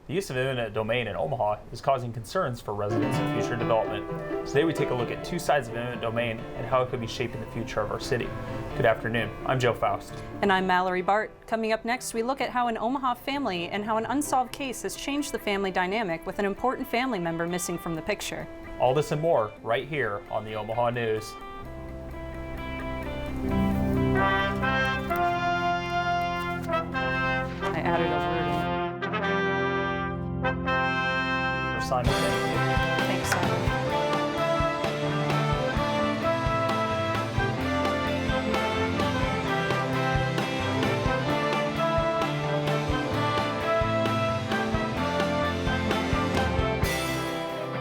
The use of eminent domain in Omaha is causing concerns for residents and future development. Today we take a look at two sides of eminent domain and how it could be shaping the future of our city. Good afternoon, I'm Joe Faust. And I'm Mallory Bart. Coming up next, we look at how an Omaha family and how an unsolved case has changed the family dynamic with an important family member missing from the picture. All this and more right here on the Omaha News. I added a word in. Simon, thank you. Thanks, Simon.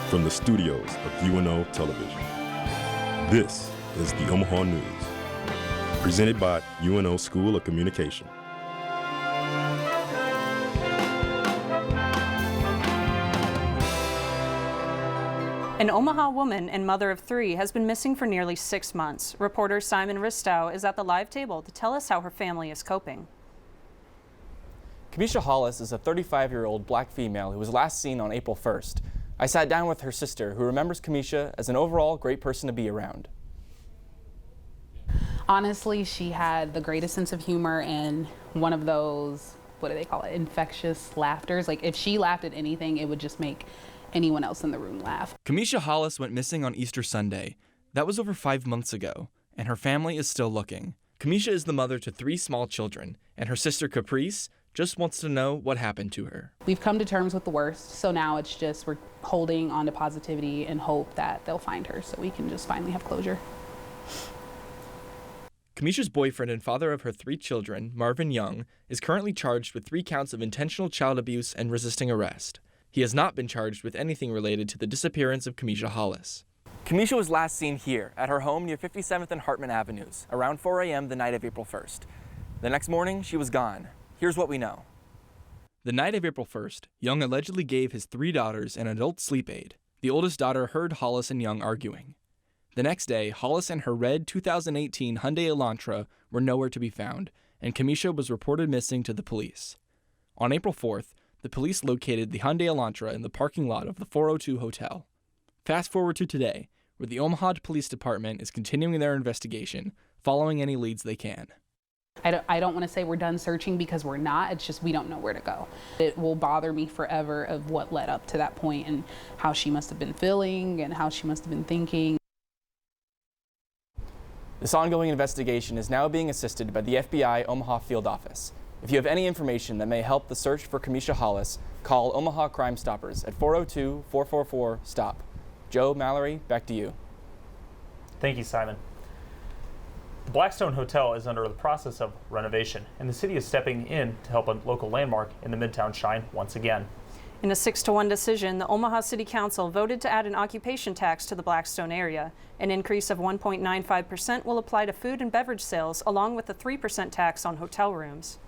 From the studios of UNO Television, this is the Omaha News, presented by UNO School of Communication. An Omaha woman and mother of three has been missing for nearly 6 months. Reporter Simon Ristow is at the live table to tell us how her family is coping. Kamisha Hollis is a 35-year-old black female who was last seen on April 1st. I sat down with her sister, who remembers Kamisha as an overall great person to be around. Honestly, she had the greatest sense of humor and one of those, what do they call it, infectious laughters. Like if she laughed at anything, it would just make anyone else in the room laugh. Kamisha Hollis went missing on Easter Sunday. That was over 5 months ago, and her family is still looking. Kamisha is the mother to 3 small children, and her sister Caprice just wants to know what happened to her. We've come to terms with the worst, so now it's just we're holding on to positivity and hope that they'll find her so we can just finally have closure. Kamisha's boyfriend and father of her 3 children, Marvin Young, is currently charged with 3 counts of intentional child abuse and resisting arrest. He has not been charged with anything related to the disappearance of Kamisha Hollis. Kamisha was last seen here at her home near 57th and Hartman Avenues around 4 a.m. the night of April 1st. The next morning, she was gone. Here's what we know. The night of April 1st, Young allegedly gave his 3 daughters an adult sleep aid. The oldest daughter heard Hollis and Young arguing. The next day, Hollis and her red 2018 Hyundai Elantra were nowhere to be found, and Kamisha was reported missing to the police. On April 4th, the police located the Hyundai Elantra in the parking lot of the 402 Hotel. Fast forward to today, where the Omaha Police Department is continuing their investigation, following any leads they can. I don't want to say we're done searching because we're not. It's just we don't know where to go. It will bother me forever of what led up to that point and how she must have been feeling and how she must have been thinking. This ongoing investigation is now being assisted by the FBI Omaha Field Office. If you have any information that may help the search for Kamisha Hollis, call Omaha Crime Stoppers at 402-444-STOP. Joe, Mallory, back to you. Thank you, Simon. The Blackstone Hotel is under the process of renovation, and the city is stepping in to help a local landmark in the Midtown shine once again. In a 6-1 decision, the Omaha City Council voted to add an occupation tax to the Blackstone area. An increase of 1.95% will apply to food and beverage sales, along with a 3% tax on hotel rooms.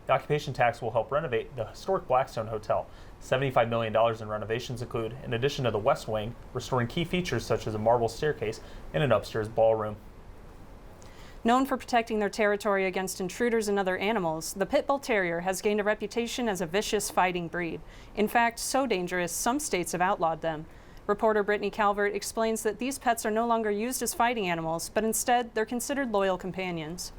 The occupation tax will help renovate the historic Blackstone Hotel. $75 million in renovations include, in addition to the West Wing, restoring key features such as a marble staircase and an upstairs ballroom. Known for protecting their territory against intruders and other animals, the Pit Bull Terrier has gained a reputation as a vicious fighting breed. In fact, so dangerous, some states have outlawed them. Reporter Brittany Calvert explains that these pets are no longer used as fighting animals, but instead they're considered loyal companions.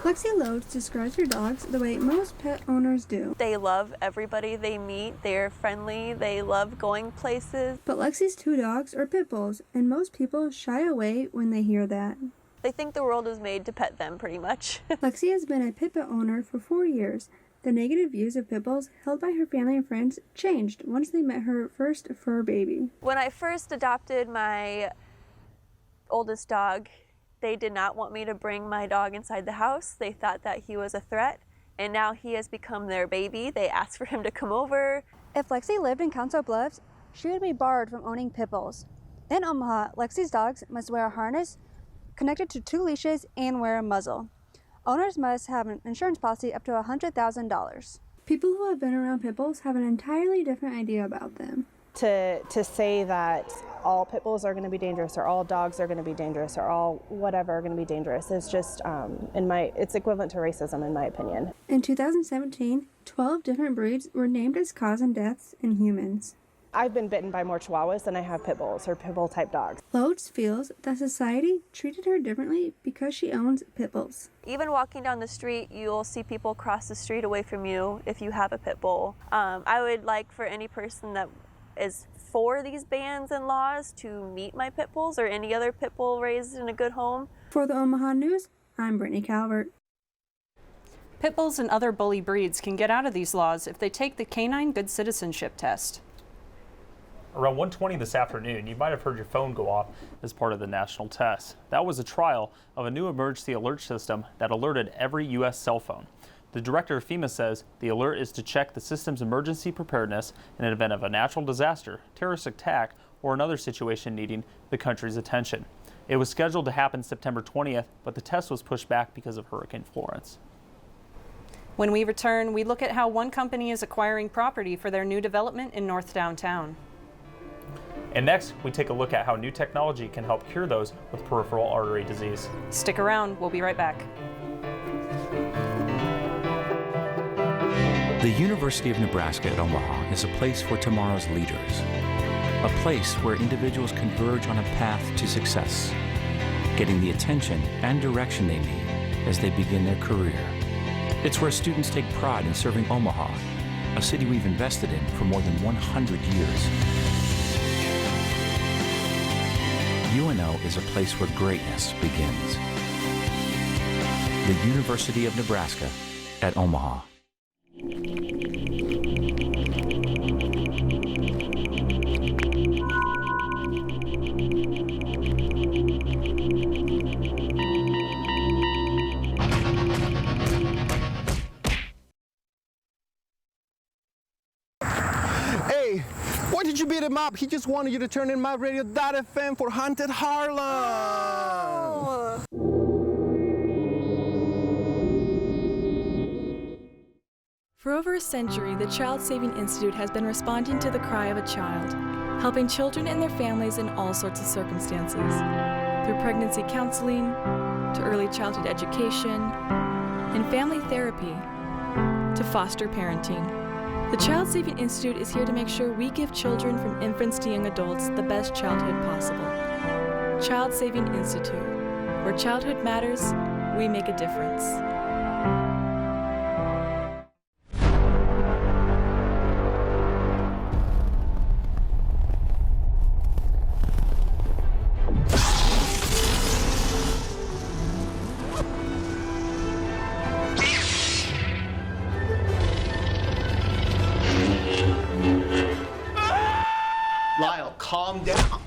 Lexi Loads describes her dogs the way most pet owners do. They love everybody they meet, they're friendly, they love going places. But Lexi's 2 dogs are pit bulls, and most people shy away when they hear that. They think the world is made to pet them, pretty much. Lexi has been a pit bull owner for 4 years. The negative views of pit bulls held by her family and friends changed once they met her first fur baby. When I first adopted my oldest dog, they did not want me to bring my dog inside the house. They thought that he was a threat, and now he has become their baby. They asked for him to come over. If Lexi lived in Council Bluffs, she would be barred from owning pit bulls. In Omaha, Lexi's dogs must wear a harness connected to 2 leashes and wear a muzzle. Owners must have an insurance policy up to $100,000. People who have been around pit bulls have an entirely different idea about them. to say that all pit bulls are going to be dangerous or all dogs are going to be dangerous or all whatever are going to be dangerous is just, it's equivalent to racism in my opinion. In 2017, 12 different breeds were named as causing deaths in humans. I've been bitten by more chihuahuas than I have pit bulls or pit bull type dogs. Loads feels that society treated her differently because she owns pit bulls. Even walking down the street, you'll see people cross the street away from you if you have a pit bull. I would like for any person that is for these bans and laws to meet my pit bulls or any other pit bull raised in a good home. For the Omaha News, I'm Brittany Calvert. Pit bulls and other bully breeds can get out of these laws if they take the Canine Good Citizenship Test. Around 1:20 this afternoon, you might have heard your phone go off as part of the national test. That was a trial of a new emergency alert system that alerted every U.S. cell phone. The director of FEMA says the alert is to check the system's emergency preparedness in an event of a natural disaster, terrorist attack, or another situation needing the country's attention. It was scheduled to happen September 20th, but the test was pushed back because of Hurricane Florence. When we return, we look at how one company is acquiring property for their new development in North Downtown. And next, we take a look at how new technology can help cure those with peripheral artery disease. Stick around, we'll be right back. The University of Nebraska at Omaha is a place for tomorrow's leaders. A place where individuals converge on a path to success, getting the attention and direction they need as they begin their career. It's where students take pride in serving Omaha, a city we've invested in for more than 100 years. UNO is a place where greatness begins. The University of Nebraska at Omaha. Hey, why did you beat him up? He just wanted you to turn in my radio.fm for Haunted Harlem. Oh. For over a century, the Child Saving Institute has been responding to the cry of a child, helping children and their families in all sorts of circumstances, through pregnancy counseling, to early childhood education, and family therapy, to foster parenting. The Child Saving Institute is here to make sure we give children from infants to young adults the best childhood possible. Child Saving Institute. Where childhood matters, we make a difference. Lyle, calm down.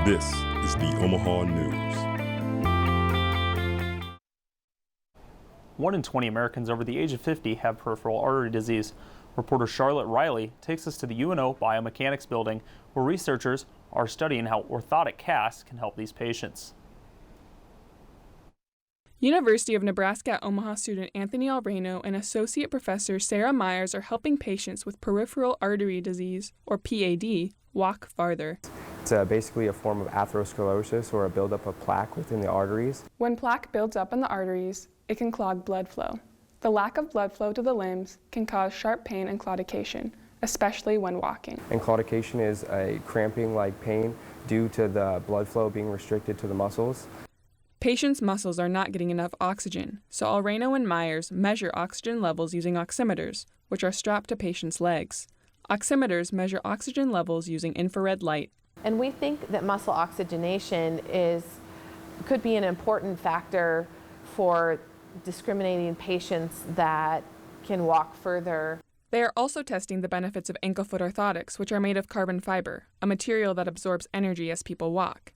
This is the Omaha News. 1 in 20 Americans over the age of 50 have peripheral artery disease. Reporter Charlotte Riley takes us to the UNO Biomechanics building, where researchers are studying how orthotic casts can help these patients. University of Nebraska at Omaha student Anthony Alreno and Associate Professor Sarah Myers are helping patients with peripheral artery disease, or PAD, walk farther. It's basically a form of atherosclerosis, or a buildup of plaque within the arteries. When plaque builds up in the arteries, it can clog blood flow. The lack of blood flow to the limbs can cause sharp pain and claudication, especially when walking. And claudication is a cramping-like pain due to the blood flow being restricted to the muscles. Patients' muscles are not getting enough oxygen, so Alreno and Myers measure oxygen levels using oximeters, which are strapped to patients' legs. Oximeters measure oxygen levels using infrared light. And we think that muscle oxygenation could be an important factor for discriminating patients that can walk further. They are also testing the benefits of ankle-foot orthotics, which are made of carbon fiber, a material that absorbs energy as people walk.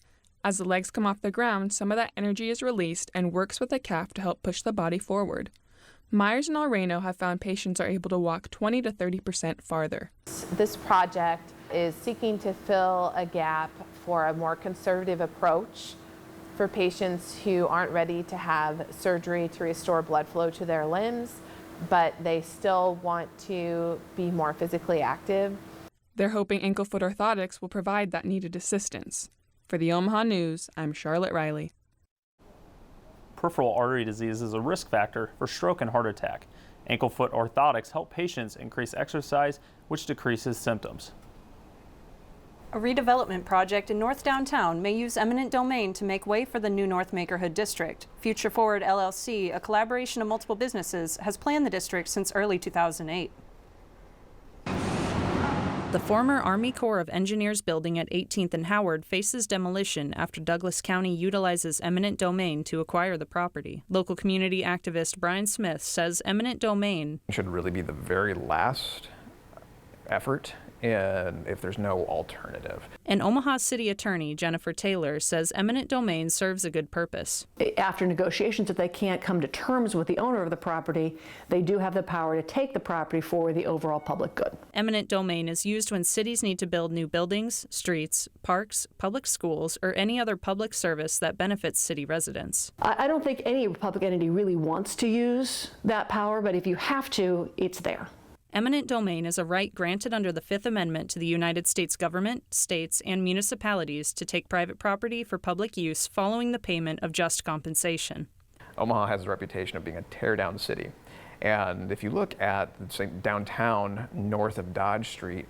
As the legs come off the ground, some of that energy is released and works with the calf to help push the body forward. Myers and Alreno have found patients are able to walk 20 to 30% farther. This project is seeking to fill a gap for a more conservative approach for patients who aren't ready to have surgery to restore blood flow to their limbs, but they still want to be more physically active. They're hoping ankle foot orthotics will provide that needed assistance. For the Omaha News, I'm Charlotte Riley. Peripheral artery disease is a risk factor for stroke and heart attack. Ankle foot orthotics help patients increase exercise, which decreases symptoms. A redevelopment project in North Downtown may use eminent domain to make way for the new North Makerhood District. Future Forward LLC, a collaboration of multiple businesses, has planned the district since early 2008. The former Army Corps of Engineers building at 18th and Howard faces demolition after Douglas County utilizes eminent domain to acquire the property. Local community activist Brian Smith says eminent domain should really be the very last effort, and if there's no alternative. And Omaha City Attorney Jennifer Taylor says eminent domain serves a good purpose. After negotiations, if they can't come to terms with the owner of the property, they do have the power to take the property for the overall public good. Eminent domain is used when cities need to build new buildings, streets, parks, public schools, or any other public service that benefits city residents. I don't think any public entity really wants to use that power, but if you have to, it's there. Eminent domain is a right granted under the Fifth Amendment to the United States government, states, and municipalities to take private property for public use following the payment of just compensation. Omaha has a reputation of being a tear-down city. And if you look at, say, downtown north of Dodge Street,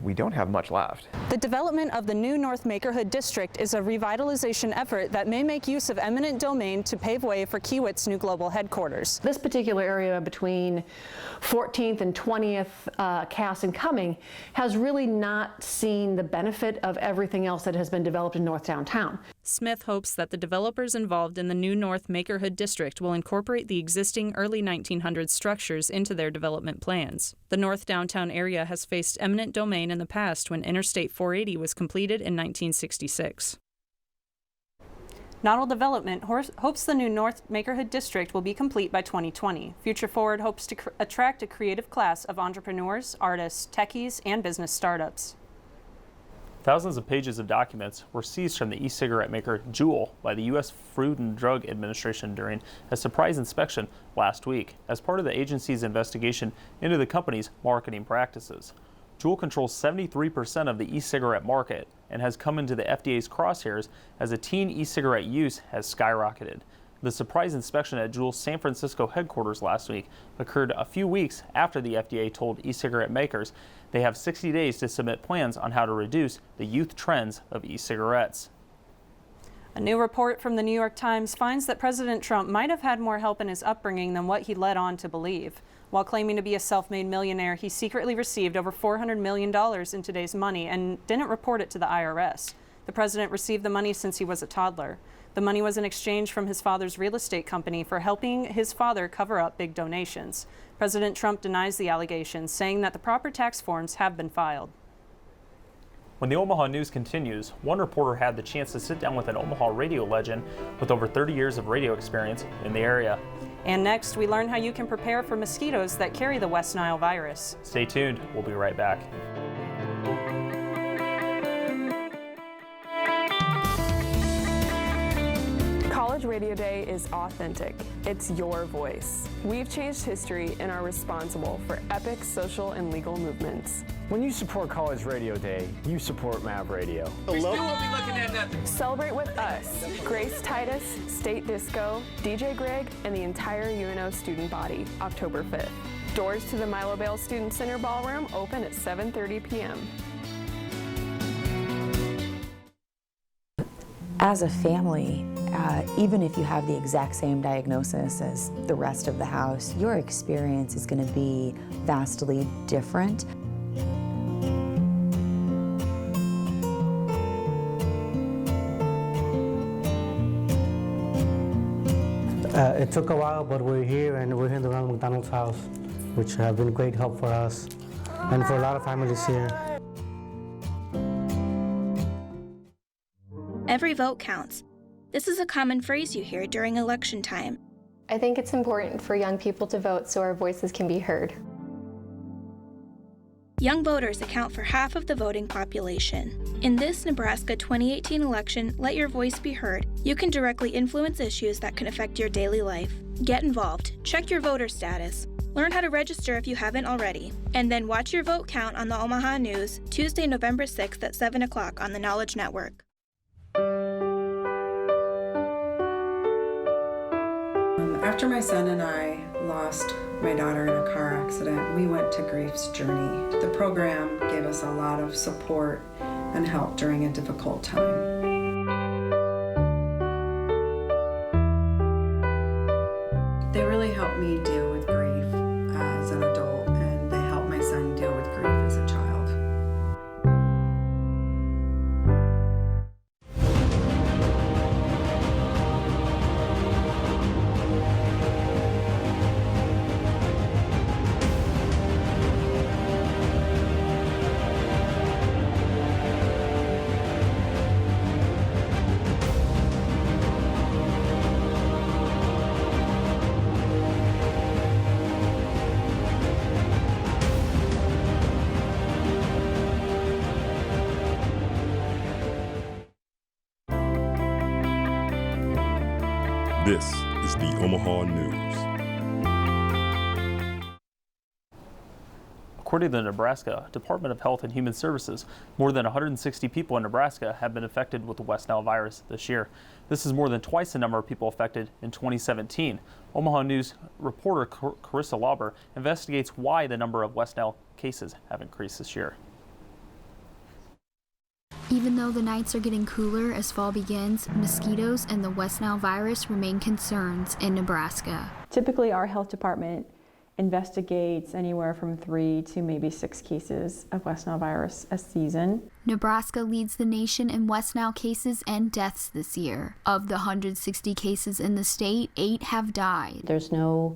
we don't have much left. The development of the new North Makerhood District is a revitalization effort that may make use of eminent domain to pave way for Kiewit's new global headquarters. This particular area between 14th and 20th, Cass and Cumming, has really not seen the benefit of everything else that has been developed in North Downtown. Smith hopes that the developers involved in the new North Makerhood District will incorporate the existing early 1900s structures into their development plans. The North Downtown area has faced eminent domain in the past when Interstate 480 was completed in 1966. Noddle Development hopes the new North Makerhood District will be complete by 2020. Future Forward hopes to attract a creative class of entrepreneurs, artists, techies, and business startups. Thousands of pages of documents were seized from the e-cigarette maker Juul by the U.S. Food and Drug Administration during a surprise inspection last week as part of the agency's investigation into the company's marketing practices. Juul controls 73% of the e-cigarette market and has come into the FDA's crosshairs as a teen e-cigarette use has skyrocketed. The surprise inspection at Juul's San Francisco headquarters last week occurred a few weeks after the FDA told e-cigarette makers they have 60 days to submit plans on how to reduce the youth trends of e-cigarettes. A new report from the New York Times finds that President Trump might have had more help in his upbringing than what he led on to believe. While claiming to be a self-made millionaire, he secretly received over $400 million in today's money and didn't report it to the IRS. The president received the money since he was a toddler. The money was in exchange from his father's real estate company for helping his father cover up big donations. President Trump denies the allegations, saying that the proper tax forms have been filed. When the Omaha News continues, one reporter had the chance to sit down with an Omaha radio legend with over 30 years of radio experience in the area. And next, we learn how you can prepare for mosquitoes that carry the West Nile virus. Stay tuned. We'll be right back. College Radio Day is authentic. It's your voice. We've changed history and are responsible for epic social and legal movements. When you support College Radio Day, you support MAV Radio. We still won't be looking at nothing. Celebrate with us. Grace Titus, State Disco, DJ Greg, and the entire UNO student body, October 5th. Doors to the Milo Bale Student Center Ballroom open at 7:30 p.m. As a family, even if you have the exact same diagnosis as the rest of the house, your experience is going to be vastly different. It took a while, but we're here, and we're here in the Ronald McDonald's house, which have been great help for us and for a lot of families here. Every vote counts. This is a common phrase you hear during election time. I think it's important for young people to vote so our voices can be heard. Young voters account for half of the voting population. In this Nebraska 2018 election, let your voice be heard. You can directly influence issues that can affect your daily life. Get involved. Check your voter status. Learn how to register if you haven't already. And then watch your vote count on the Omaha News, Tuesday, November 6th at 7 o'clock on the Knowledge Network. After my son and I lost my daughter in a car accident, we went to Grief's Journey. The program gave us a lot of support and help during a difficult time. They really helped me deal with grief as an adult, and they helped my son deal with grief as a child. This is the Omaha News. According to the Nebraska Department of Health and Human Services, more than 160 people in Nebraska have been affected with the West Nile virus this year. This is more than twice the number of people affected in 2017. Omaha News reporter Carissa Lauber investigates why the number of West Nile cases have increased this year. Even though the nights are getting cooler as fall begins, mosquitoes and the West Nile virus remain concerns in Nebraska. Typically, our health department investigates anywhere from 3 to maybe 6 cases of West Nile virus a season. Nebraska leads the nation in West Nile cases and deaths this year. Of the 160 cases in the state, 8 have died. There's no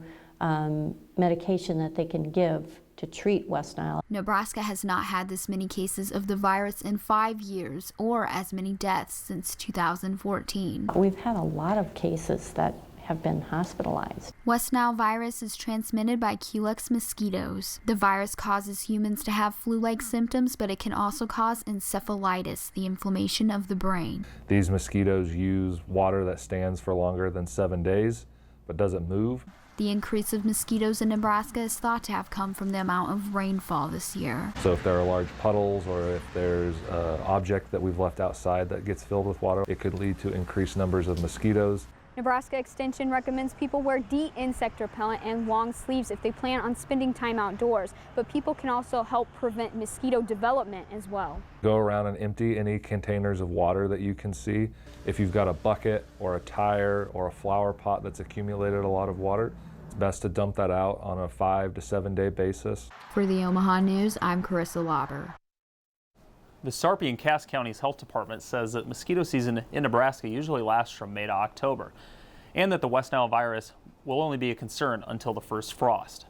medication that they can give to treat West Nile. Nebraska has not had this many cases of the virus in 5 years or as many deaths since 2014. We've had a lot of cases that have been hospitalized. West Nile virus is transmitted by Culex mosquitoes. The virus causes humans to have flu-like symptoms, but it can also cause encephalitis, the inflammation of the brain. These mosquitoes use water that stands for longer than 7 days, but doesn't move. The increase of mosquitoes in Nebraska is thought to have come from the amount of rainfall this year. So if there are large puddles or if there's an object that we've left outside that gets filled with water, it could lead to increased numbers of mosquitoes. Nebraska Extension recommends people wear de-insect repellent and long sleeves if they plan on spending time outdoors, but people can also help prevent mosquito development as well. Go around and empty any containers of water that you can see. If you've got a bucket or a tire or a flower pot that's accumulated a lot of water, it's best to dump that out on a 5 to 7 day basis. For the Omaha News, I'm Carissa Lauber. The Sarpy and Cass County's health department says that mosquito season in Nebraska usually lasts from May to October, and that the West Nile virus will only be a concern until the first frost.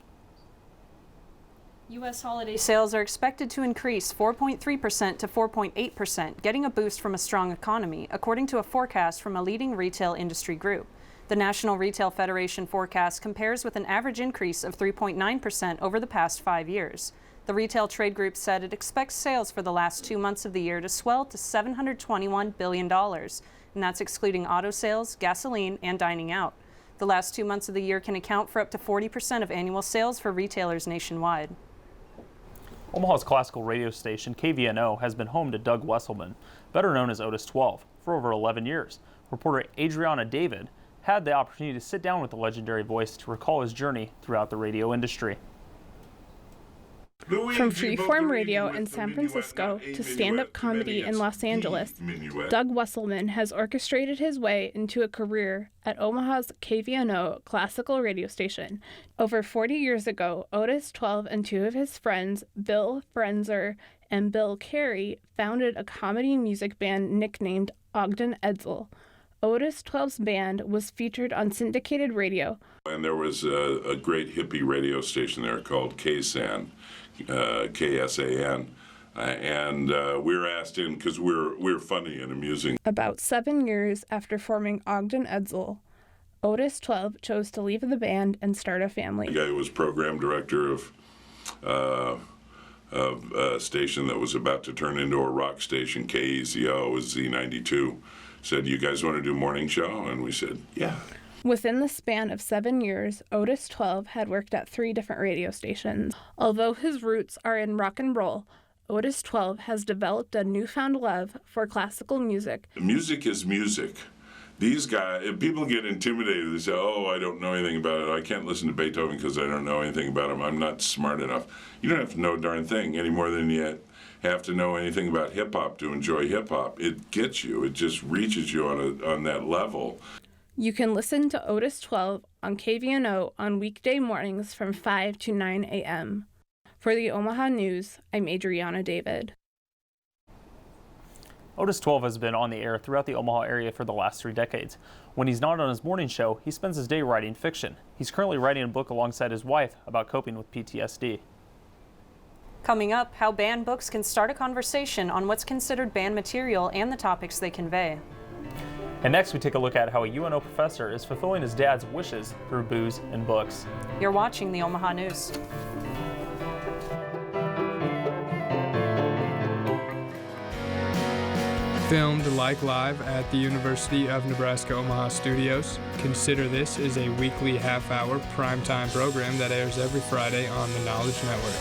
U.S. holiday sales are expected to increase 4.3% to 4.8%, getting a boost from a strong economy, according to a forecast from a leading retail industry group. The National Retail Federation forecast compares with an average increase of 3.9% over the past 5 years. The retail trade group said it expects sales for the last 2 months of the year to swell to $721 billion, and that's excluding auto sales, gasoline, and dining out. The last 2 months of the year can account for up to 40% of annual sales for retailers nationwide. Omaha's classical radio station, KVNO, has been home to Doug Wesselman, better known as Otis 12, for over 11 years. Reporter Adriana David had the opportunity to sit down with the legendary voice to recall his journey throughout the radio industry. From freeform radio in San Francisco to stand-up comedy in Los Angeles, Doug Wesselman has orchestrated his way into a career at Omaha's KVNO classical radio station. Over 40 years ago, Otis 12 and 2 of his friends, Bill Frenzer and Bill Carey, founded a comedy music band nicknamed Ogden Edsel. Otis 12's band was featured on syndicated radio. And there was a great hippie radio station there called KSAN. KSAN, and we were asked in because we're funny and amusing. About 7 years after forming Ogden Edsel, Otis 12 chose to leave the band and start a family. The guy who was program director of of a station that was about to turn into a rock station. KEZO was Z92. Said, "You guys want to do morning show?" And we said, "Yeah." Within the span of 7 years, Otis 12 had worked at 3 different radio stations. Although his roots are in rock and roll, Otis 12 has developed a newfound love for classical music. Music is music. These guys, if people get intimidated, they say, "Oh, I don't know anything about it. I can't listen to Beethoven because I don't know anything about him. I'm not smart enough." You don't have to know a darn thing any more than you have to know anything about hip-hop to enjoy hip-hop. It gets you. It just reaches you on that level. You can listen to Otis 12 on KVNO on weekday mornings from 5 to 9 a.m. For the Omaha News, I'm Adriana David. Otis 12 has been on the air throughout the Omaha area for the last 3 decades. When he's not on his morning show, he spends his day writing fiction. He's currently writing a book alongside his wife about coping with PTSD. Coming up, how banned books can start a conversation on what's considered banned material and the topics they convey. And next, we take a look at how a UNO professor is fulfilling his dad's wishes through booze and books. You're watching the Omaha News. Filmed like live at the University of Nebraska Omaha Studios, Consider This is a weekly half-hour primetime program that airs every Friday on the Knowledge Network.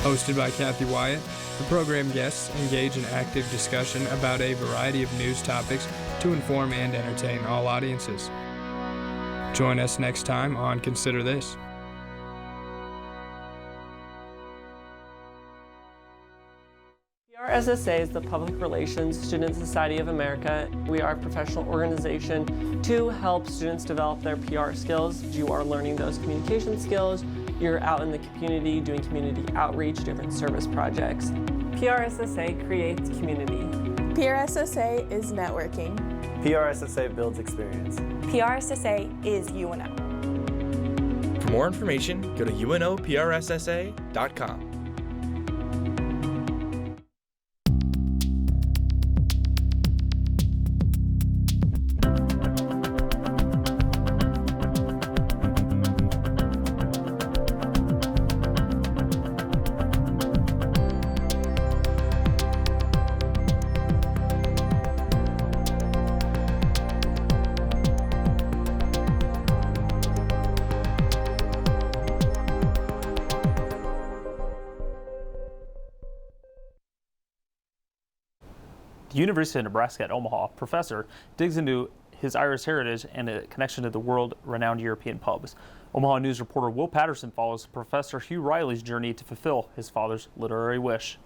Hosted by Kathy Wyatt, the program guests engage in active discussion about a variety of news topics to inform and entertain all audiences. Join us next time on Consider This. PRSSA is the Public Relations Student Society of America. We are a professional organization to help students develop their PR skills. You are learning those communication skills. You're out in the community doing community outreach, different service projects. PRSSA creates community. PRSSA is networking. PRSSA builds experience. PRSSA is UNO. For more information, go to UNOPRSSA.com. The University of Nebraska at Omaha professor digs into his Irish heritage and a connection to the world-renowned European pubs. Omaha News reporter Will Patterson follows Professor Hugh Riley's journey to fulfill his father's literary wish.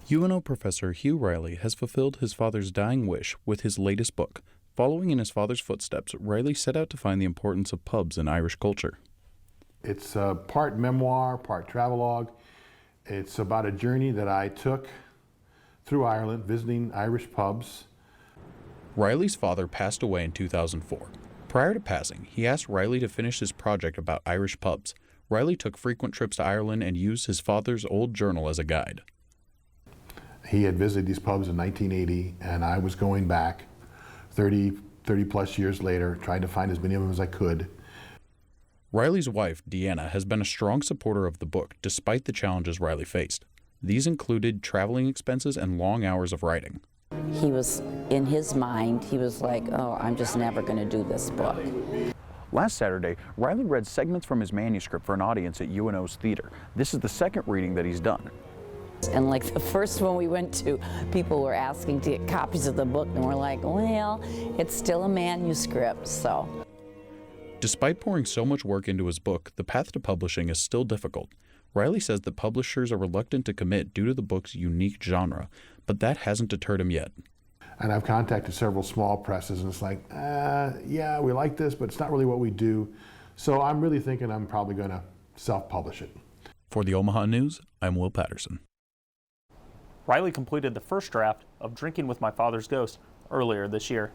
UNO professor Hugh Riley has fulfilled his father's dying wish with his latest book. Following in his father's footsteps, Riley set out to find the importance of pubs in Irish culture. It's part memoir, part travelogue. It's about a journey that I took through Ireland, visiting Irish pubs. Riley's father passed away in 2004. Prior to passing, he asked Riley to finish his project about Irish pubs. Riley took frequent trips to Ireland and used his father's old journal as a guide. He had visited these pubs in 1980, and I was going back 30 plus years later, trying to find as many of them as I could. Riley's wife, Deanna, has been a strong supporter of the book despite the challenges Riley faced. These included traveling expenses and long hours of writing. He was, in his mind, he was like, oh, I'm just never going to do this book. Last Saturday, Riley read segments from his manuscript for an audience at UNO's theater. This is the second reading that he's done. And like the first one we went to, people were asking to get copies of the book, and we're like, well, it's still a manuscript, so. Despite pouring so much work into his book, the path to publishing is still difficult. Riley says that publishers are reluctant to commit due to the book's unique genre, but that hasn't deterred him yet. And I've contacted several small presses, and it's like, yeah, we like this, but it's not really what we do. So I'm really thinking I'm probably going to self-publish it. For the Omaha News, I'm Will Patterson. Riley completed the first draft of Drinking with My Father's Ghost earlier this year.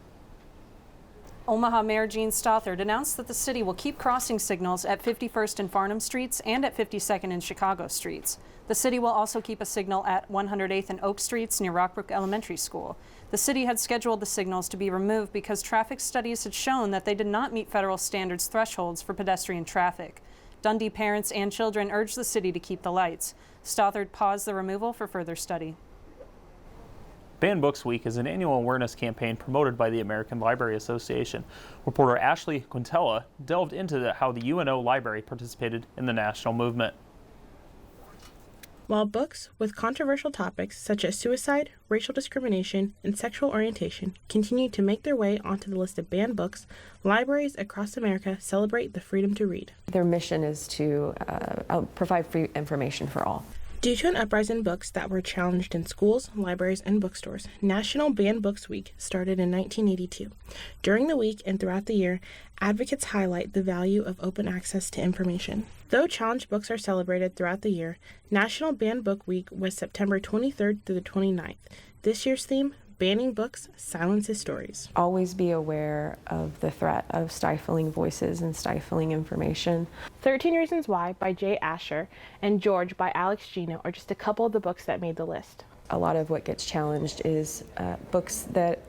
Omaha Mayor Gene Stothard announced that the city will keep crossing signals at 51st and Farnham Streets and at 52nd and Chicago Streets. The city will also keep a signal at 108th and Oak Streets near Rockbrook Elementary School. The city had scheduled the signals to be removed because traffic studies had shown that they did not meet federal standards thresholds for pedestrian traffic. Dundee parents and children urged the city to keep the lights. Stothard paused the removal for further study. Banned Books Week is an annual awareness campaign promoted by the American Library Association. Reporter Ashley Quintella delved into how the UNO Library participated in the national movement. While books with controversial topics such as suicide, racial discrimination, and sexual orientation continue to make their way onto the list of banned books, libraries across America celebrate the freedom to read. Their mission is to provide free information for all. Due to an uprising in books that were challenged in schools, libraries, and bookstores, National Banned Books Week started in 1982. During the week and throughout the year, advocates highlight the value of open access to information. Though challenged books are celebrated throughout the year, National Banned Book Week was September 23rd through the 29th. This year's theme, Banning Books, Silences Stories. Always be aware of the threat of stifling voices and stifling information. 13 Reasons Why by Jay Asher and George by Alex Gino are just a couple of the books that made the list. A lot of what gets challenged is books that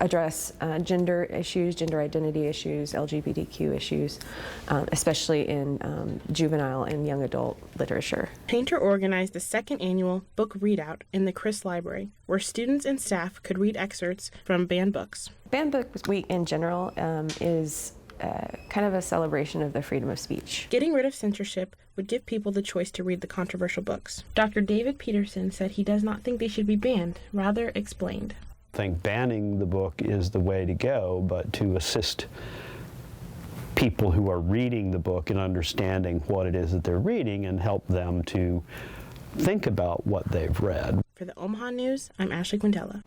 address gender issues, gender identity issues, LGBTQ issues, especially in juvenile and young adult literature. Painter organized the second annual book readout in the Chris Library, where students and staff could read excerpts from banned books. Banned Book Week in general is kind of a celebration of the freedom of speech. Getting rid of censorship would give people the choice to read the controversial books. Dr. David Peterson said he does not think they should be banned, rather explained. I think banning the book is the way to go, but to assist people who are reading the book in understanding what it is that they're reading and help them to think about what they've read. For the Omaha News, I'm Ashley Quintella.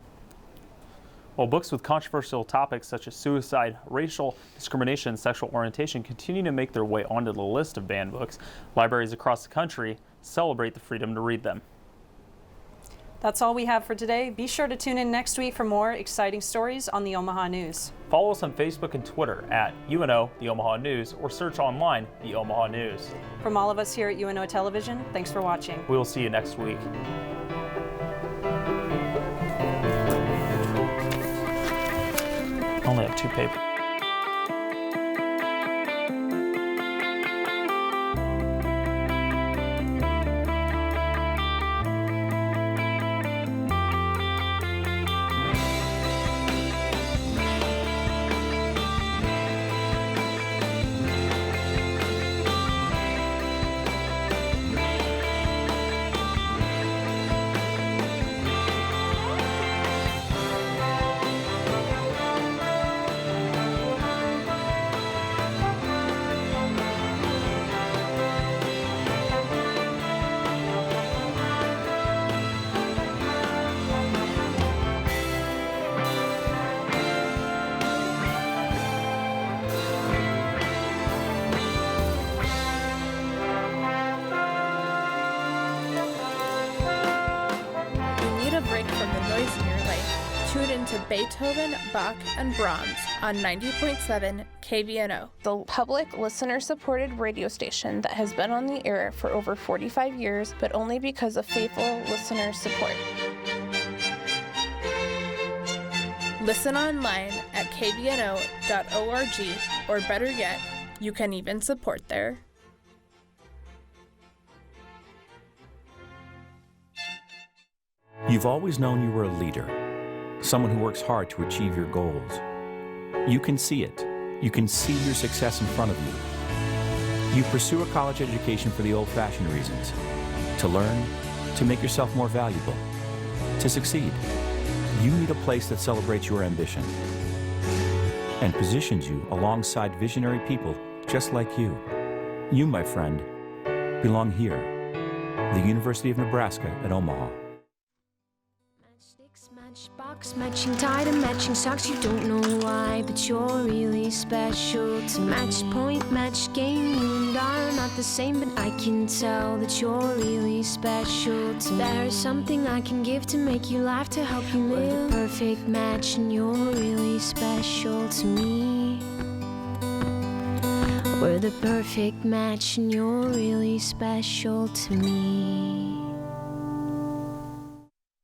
While books with controversial topics such as suicide, racial discrimination, and sexual orientation continue to make their way onto the list of banned books, libraries across the country celebrate the freedom to read them. That's all we have for today. Be sure to tune in next week for more exciting stories on the Omaha News. Follow us on Facebook and Twitter at UNO, the Omaha News, or search online, the Omaha News. From all of us here at UNO Television, thanks for watching. We will see you next week. I only have 2 papers. Tune into Beethoven, Bach, and Brahms on 90.7 KVNO, the public listener-supported radio station that has been on the air for over 45 years, but only because of faithful listener support. Listen online at kvno.org, or better yet, you can even support there. You've always known you were a leader, someone who works hard to achieve your goals. You can see it. You can see your success in front of you. You pursue a college education for the old-fashioned reasons, to learn, to make yourself more valuable, to succeed. You need a place that celebrates your ambition and positions you alongside visionary people just like you. You, my friend, belong here, the University of Nebraska at Omaha. Matchbox, matching tie and matching socks. You don't know why, but you're really special to match point, match game. You and I are not the same, but I can tell that you're really special to me. There's something I can give to make you laugh, to help you live. We're the perfect match, and you're really special to me. We're the perfect match, and you're really special to me.